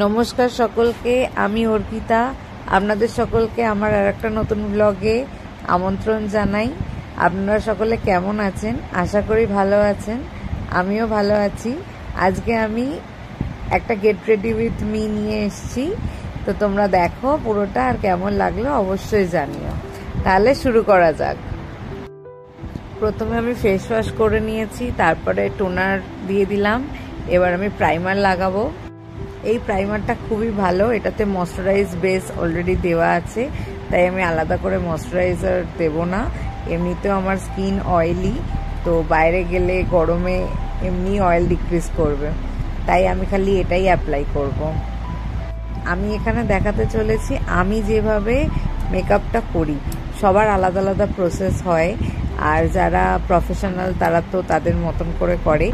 নমস্কার সকলকে, আমি অর্পিতা। আপনাদের সকলকে আমার আরেকটা নতুন ব্লগে আমন্ত্রণ জানাই। আপনারা সকলে কেমন আছেন? আশা করি ভালো আছেন, আমিও ভালো আছি। আজকে আমি একটা গেট রেডি উইথ মি নিয়ে এসেছি, তো তোমরা দেখো পুরোটা, আর কেমন লাগলো অবশ্যই জানিও। তাহলে শুরু করা যাক। প্রথমে আমি ফেস ওয়াশ করে নিয়েছি, তারপরে টোনার দিয়ে দিলাম। এবার আমি প্রাইমার লাগাবো। এই প্রাইমারটা খুবই ভালো, এটাতে ময়শ্চারাইজ বেস অলরেডি দেওয়া আছে, তাই আমি আলাদা করে ময়শ্চারাইজার দেব না। এমনিতেও আমার স্কিন অয়েলি, তো বাইরে গেলে গরমে এমনি অয়েল ডিক্রিজ করবে, তাই আমি খালি এটাই অ্যাপ্লাই করব। আমি এখানে দেখাতে চলেছি আমি যেভাবে মেকআপটা করি। সবার আলাদা আলাদা প্রসেস হয়, আর যারা প্রফেশনাল তারা তো তাদের মতন করে করে।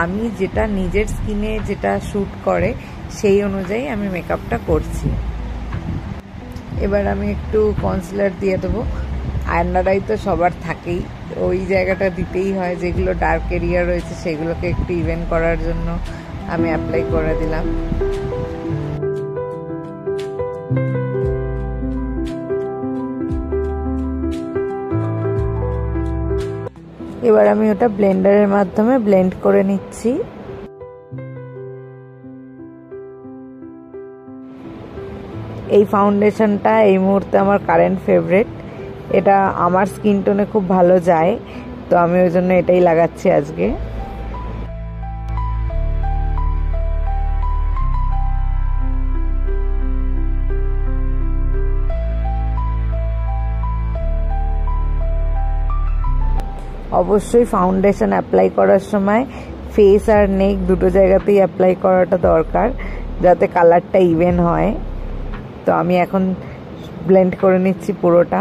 আমি যেটা নিজের স্কিনে যেটা শ্যুট করে সেই অনুযায়ী আমি মেকআপটা করছি। এবার আমি একটু কনসিলার দিয়ে দেবো। আন্ডার আই তো সবার থাকেই, ওই জায়গাটা দিতেই হয়। যেগুলো ডার্ক এরিয়া রয়েছে সেগুলোকে একটু ইভেন করার জন্য আমি অ্যাপ্লাই করে দিলাম। এবার আমি ওটা ব্লেন্ডারের মাধ্যমে ব্লেন্ড করে নিচ্ছি। এই ফাউন্ডেশনটা এই মুহূর্তে আমার কারেন্ট ফেভারিট। এটা আমার স্কিন টোনে খুব ভালো যায়, তো আমি ওই জন্য এটাই লাগাচ্ছি আজকে। অবশ্যই ফাউন্ডেশন অ্যাপ্লাই করার সময় ফেস আর নেক দুটো জায়গাতেই অ্যাপ্লাই করাটা দরকার, যাতে কালারটা ইভেন হয়। তো আমি এখন ব্লেন্ড করে নিচ্ছি পুরোটা।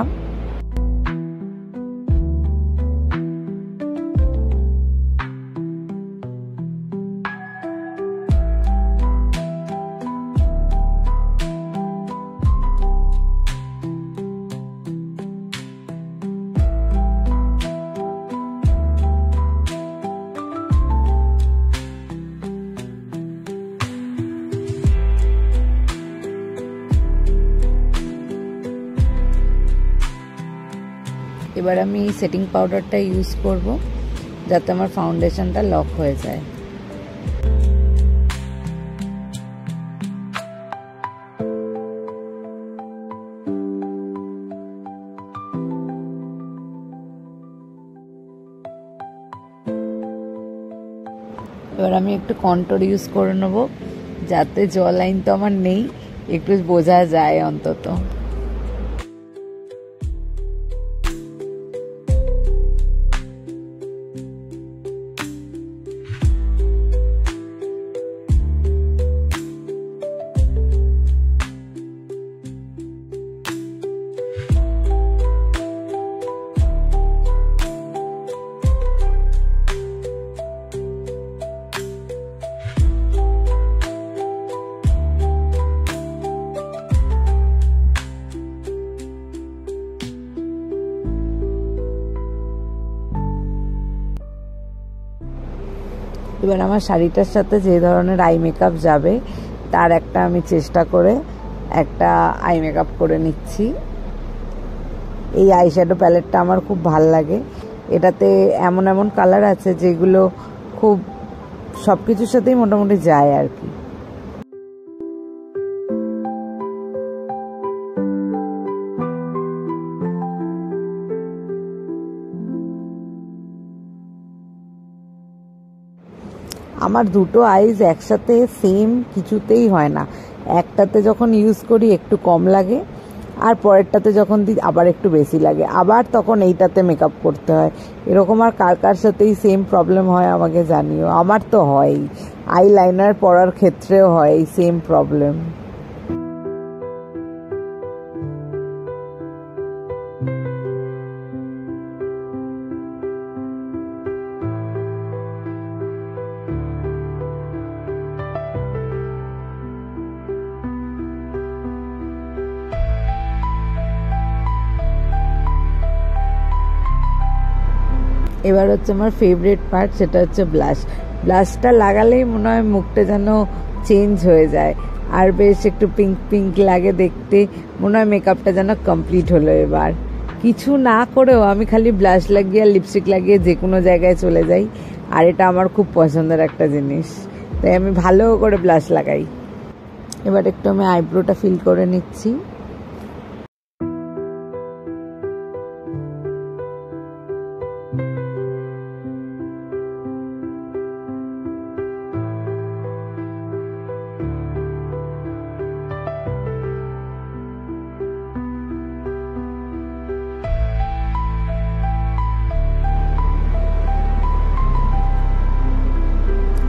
এবার আমি সেটিং পাউডারটা ইউজ করব, যাতে আমার ফাউন্ডেশনটা লক হয়ে যায়। এবার আমি একটু কন্ট্রোল ইউজ করে নেব, যাতে জ লাইন তো আমার নেই, একটু বোঝা যায় অন্তত। এবার আমার শাড়িটার সাথে যে ধরনের আই মেকআপ যাবে তার একটা আমি চেষ্টা করে একটা আই মেকআপ করে নিচ্ছি। এই আই শ্যাডো প্যালেটটা আমার খুব ভাল লাগে। এটাতে এমন এমন কালার আছে যেগুলো খুব সব কিছুর সাথেই মোটামুটি যায় আর কি। আমার দুটো আইজ একসাথে সেম কিছুতেই হয় না। একটাতে যখন ইউজ করি একটু কম লাগে, আর পরেরটাতে যখন দিই আবার একটু বেশি লাগে, আবার তখন এইটাতে মেকআপ করতে হয়। এরকম আর কার কার সাথেই সেম প্রবলেম হয় আমাকে জানিও। আমার তো হয়ই, আই লাইনার পরার ক্ষেত্রেও হয় এই সেম প্রবলেম। এবার হচ্ছে আমার ফেভারিট পার্ট, সেটা হচ্ছে ব্লাশ। ব্লাশটা লাগালেই মনে হয় মুখটা যেন চেঞ্জ হয়ে যায়। আর বেশ একটু পিঙ্ক পিঙ্ক লাগে দেখতে, মনে হয় মেকআপটা যেন কমপ্লিট হলো। এবার কিছু না করেও আমি খালি ব্লাশ লাগিয়ে আর লিপস্টিক লাগিয়ে যে কোনো জায়গায় চলে যাই, আর এটা আমার খুব পছন্দের একটা জিনিস, তাই আমি ভালো করে ব্লাশ লাগাই। এবার একটু আমি আইব্রোটা ফিল করে নিচ্ছি।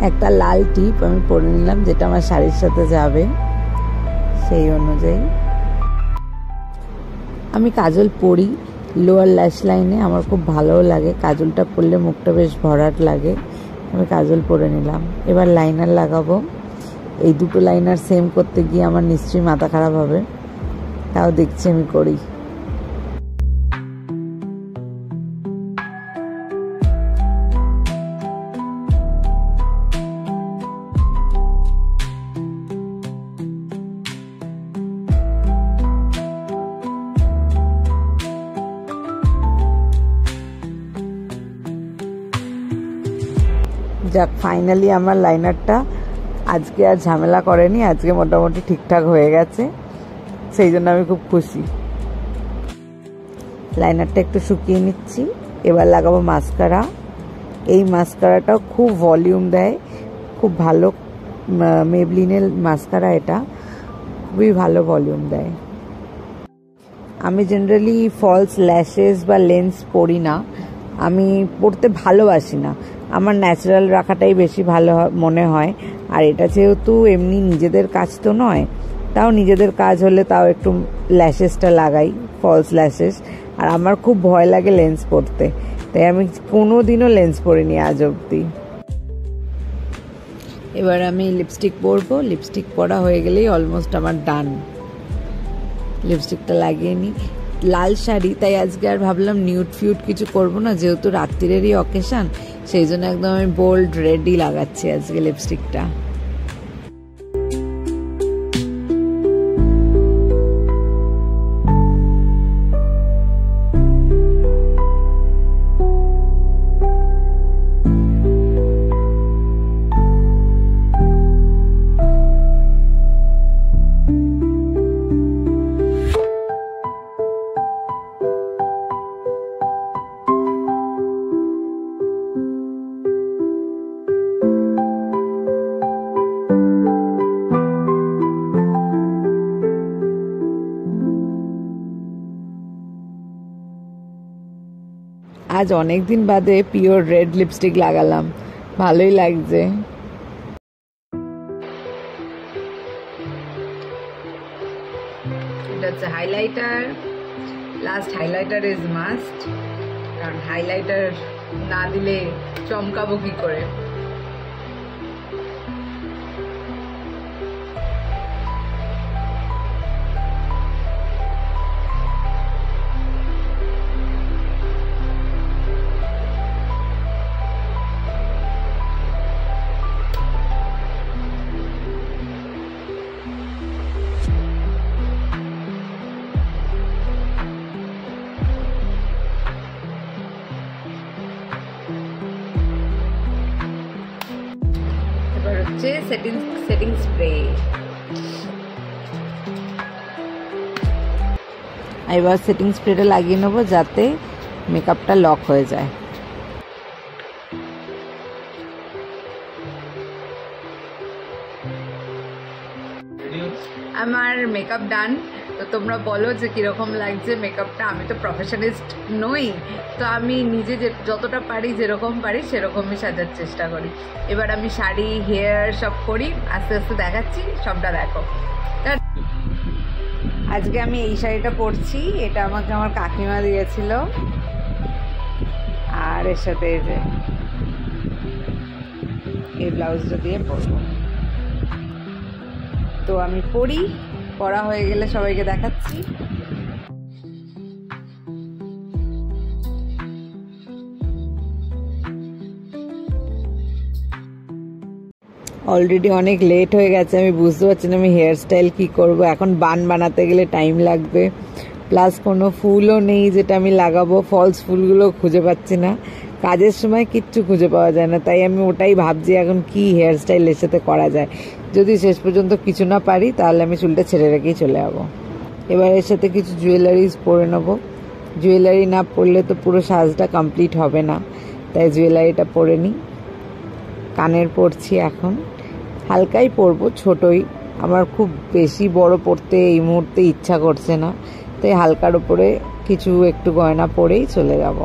একটা লাল টিপ আমি পরে নিলাম, যেটা আমার শাড়ির সাথে যাবে সেই অনুযায়ী। আমি কাজল পরি লোয়ার ল্যাশ লাইনে, আমার খুব ভালোও লাগে কাজলটা পরলে, মুখটা বেশ ভরাট লাগে। আমি কাজল পরে নিলাম। এবার লাইনার লাগাবো। এই দুটো লাইনার সেম করতে গিয়ে আমার নিশ্চয়ই মাথা খারাপ হবে, তাও দেখছি আমি করি। যাক, ফাইনালি আমার লাইনারটা আজকে আর ঝামেলা করেনি, আজকে মোটামুটি ঠিকঠাক হয়ে গেছে, সেই জন্য আমি খুব খুশি। লাইনারটা একটু শুকিয়ে নিচ্ছি। এবার লাগাবো মাস্কারা। এই মাস্কারাটাও খুব ভলিউম দেয়, খুব ভালো মেবলিনের মাস্কারা, এটা খুবই ভালো ভলিউম দেয়। আমি জেনারেলি ফলস ল্যাশেস বা লেন্স পরি না, আমি পরতে ভালোবাসি না, আমার ন্যাচারাল রাখাটাই বেশি ভালো মনে হয়। আর এটা যেহেতু এমনি নিজেদের কাজ তো নয়, তাও নিজেদের কাজ হলে তাও একটু ল্যাশেসটা লাগাই, ফলস ল্যাশেস। আর আমার খুব ভয় লাগে লেন্স পরতে, তাই আমি কোনো দিনও লেন্স পরিনি আজ অবধি। এবার আমি লিপস্টিক পরবো। লিপস্টিক পরা হয়ে গেলেই অলমোস্ট আমার ডান। লিপস্টিকটা লাগিয়ে নিই। লাল শাড়ি, তাই আজকে আর ভাবলাম নিউড ফিউড কিছু করবো না, যেহেতু রাত্রিরেরই অকেশন, সেই জন্য একদম আমি বোল্ড রেডই লাগাচ্ছি আজকে লিপস্টিকটা। আজ অনেক দিন বাদে পিওর রেড লিপস্টিক লাগালাম, ভালোই লাগছে। এটা হচ্ছে highlighter. Last highlighter is must, কারণ হাইলাইটার না দিলে চমকাবো কি করে। হচ্ছে সেটিং স্প্রে। এবার সেটিং স্প্রেটা লাগিয়ে নেবো যাতে মেকআপটা লক হয়ে যায়। আমার মেকআপ ডান। তো তোমরা বলো যে কীরকম লাগছে মেকআপটা। আমি তো প্রফেশনালিস্ট নই, তো আমি নিজে যতটা পারি, যেরকম পারি সেরকমই সাজার চেষ্টা করি। এবার আমি শাড়ি, হেয়ার সব করি, আস্তে আস্তে দেখাচ্ছি, সবটা দেখো। আজকে আমি এই শাড়িটা পরছি, এটা আমাকে আমার কাকিমা দিয়েছিল, আর এর সাথে এই ব্লাউজটা দিয়ে পরবো। তো আমি পরা হয়ে গেলে সবাইকে দেখাচ্ছি। অলরেডি অনেক লেট হয়ে গেছে, আমি বুঝতে পারছি না আমি হেয়ার স্টাইল কী করবো। এখন বান বানাতে গেলে টাইম লাগবে, প্লাস কোনো ফুলও নেই যেটা আমি লাগাবো, ফলস ফুলগুলো খুঁজে পাচ্ছি না, কাজের সময় কিচ্ছু খুঁজে পাওয়া যায় না। তাই আমি ওটাই ভাবছি এখন কি হেয়ার স্টাইল এর সাথে করা যায়। যদি শেষ পর্যন্ত কিছু না পারি তাহলে আমি চুলটা ছেড়ে রেখেই চলে যাবো। এবার এর সাথে কিছু জুয়েলারিজ পরে নেবো, জুয়েলারি না পরলে তো পুরো সাজটা কমপ্লিট হবে না, তাই জুয়েলারিটা পরে নিই। কানের পরছি, এখন হালকাই পরবো, ছোটই, আমার খুব বেশি বড় পরতে এই মুহূর্তে ইচ্ছা করছে না, তাই হালকার উপরে কিছু একটু গয়না পরেই চলে যাব।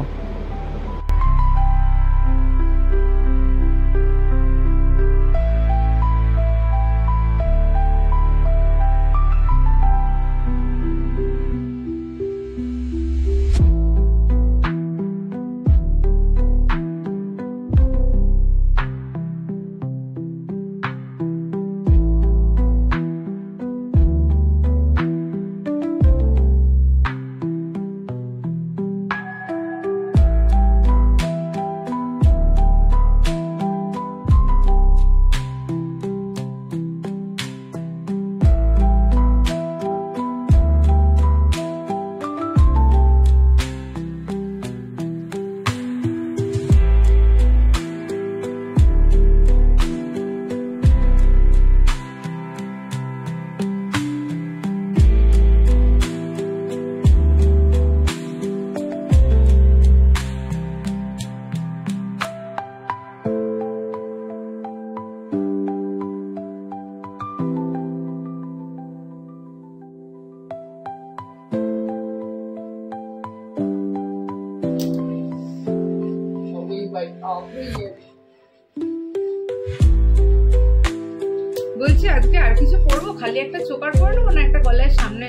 বলছি আজকে আর কিছু পরবো, খালি একটা চোকার পরে নেবো না একটা গলায় সামনে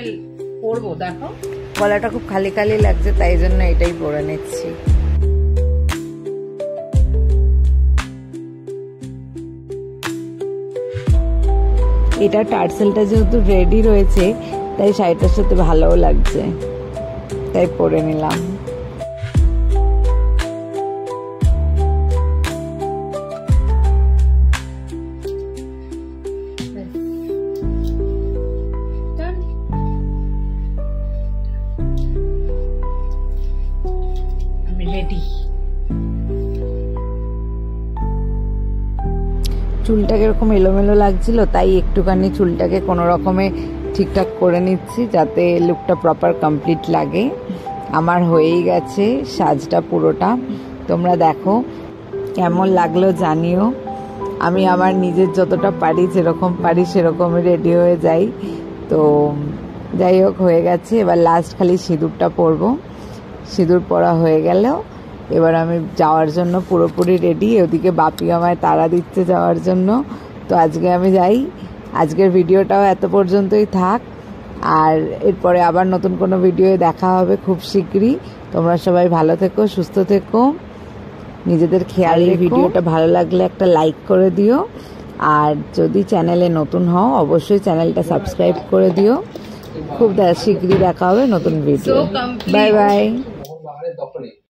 পরবো? দেখো গলাটা খুব খালি খালি লাগছে, তাই জন্য এটাই পরে নিচ্ছি। এটা টার্সেলটা যেহেতু রেডি রয়েছে তাই শাড়িটার সাথে ভালোও লাগছে, তাই পরে নিলাম। চুলটা কিরকম এলোমেলো লাগছিল, তাই একটুখানি চুলটাকে কোনো রকমে ঠিকঠাক করে নিচ্ছি যাতে লুকটা প্রপার কমপ্লিট লাগে। আমার হয়েই গেছে সাজটা পুরোটা, তোমরা দেখো কেমন লাগলো জানিও। আমি আমার নিজের যতটা পারি, যেরকম পারি সেরকমই রেডি হয়ে যাই। তো যাই হোক, হয়ে গেছে। এবার লাস্ট খালি সিঁদুরটা পরবো, সিঁদুর পরা হয়ে গেল এবার আমি যাওয়ার জন্য পুরোপুরি রেডি। ওদিকে বাপি আমায় তাড়া দিচ্ছে যাওয়ার জন্য, তো আজকে আমি যাই। আজকের ভিডিওটাও এত পর্যন্তই থাক, আর এরপরে আবার নতুন কোনো ভিডিও দেখা হবে খুব শীঘ্রই। তোমরা সবাই ভালো থেকো, সুস্থ থেকো, নিজেদের খেয়াল রেখো। ভিডিওটা ভালো লাগলে একটা লাইক করে দিও, আর যদি চ্যানেলে নতুন হও অবশ্যই চ্যানেলটা সাবস্ক্রাইব করে দিও। খুব শীঘ্রই দেখা হবে নতুন ভিডিও। Bye bye.